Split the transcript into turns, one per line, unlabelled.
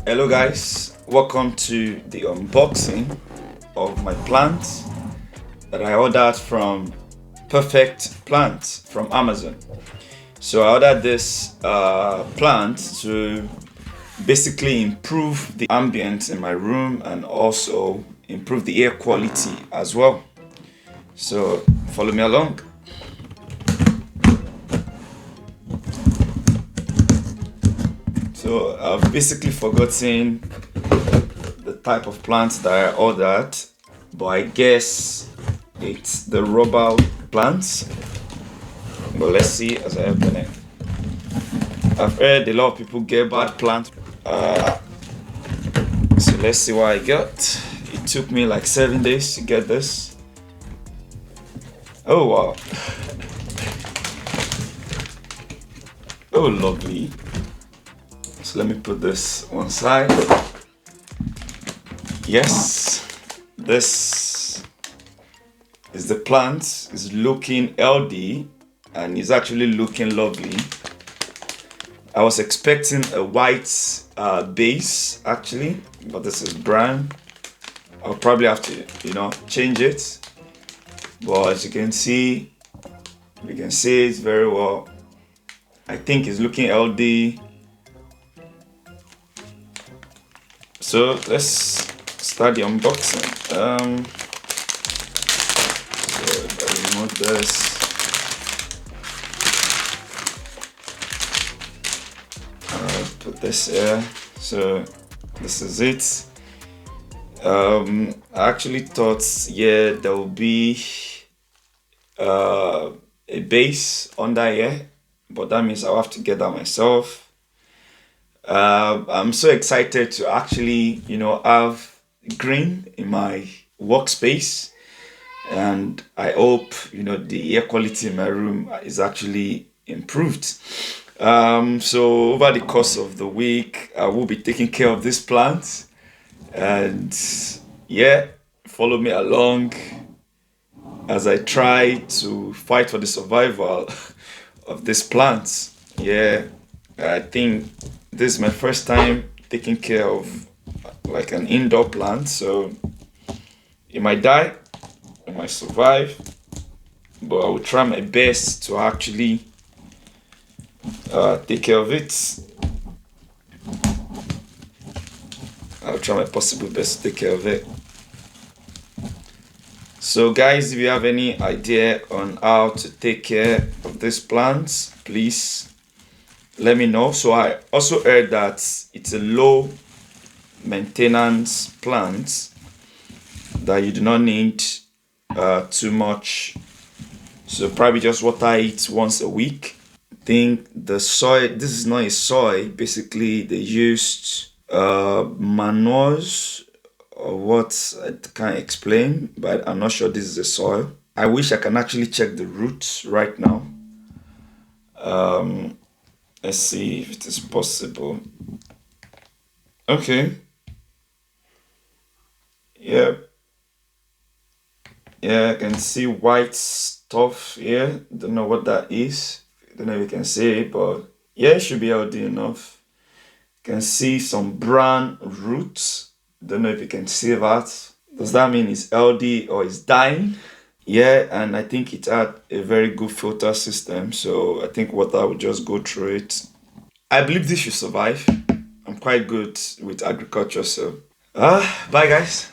Hello guys, welcome to the unboxing of my plants that I ordered from Perfect Plants from Amazon. So I ordered this plant to basically improve the ambience in my room and also improve the air quality as well. So follow me along. So I've basically forgotten the type of plants that I ordered, but I guess it's the rubber plants. But let's see as I open it. I've heard a lot of people get bad plants. So let's see what I got. It took me like 7 days to get this. Oh wow. Oh lovely. So let me put this one side. Yes, this is the plant. It's looking healthy and it's actually looking lovely. I was expecting a white base actually, but this is brown. I'll probably have to, change it. But as you can see it very well. I think it's looking healthy. So let's start the unboxing. So if I remove this. Put this here. So this is it. I actually thought, there will be a base under here, but that means I'll have to get that myself. I'm so excited to actually, have green in my workspace, and I hope, the air quality in my room is actually improved. So over the course of the week, I will be taking care of this plant, and follow me along as I try to fight for the survival of this plant. I think this is my first time taking care of like an indoor plant, so it might die, it might survive, but I will try my best to actually take care of it. I'll try my possible best to take care of it. So guys, if you have any idea on how to take care of these plants, please let me know. So I also heard that it's a low maintenance plant, that you do not need too much, so probably just water it once a week. I think the soil, this is not a soil, basically they used manures or what, I can't explain, but I'm not sure this is a soil. I wish I can actually check the roots right now. Let's see if it is possible. Okay. Yeah, I can see white stuff here. Don't know what that is. Don't know if you can see it, but it should be healthy enough. Can see some brown roots. Don't know if you can see that. Does that mean it's healthy or it's dying? And I think it had a very good filter system, so I think water will just go through it. I believe this should survive. I'm quite good with agriculture, so bye guys.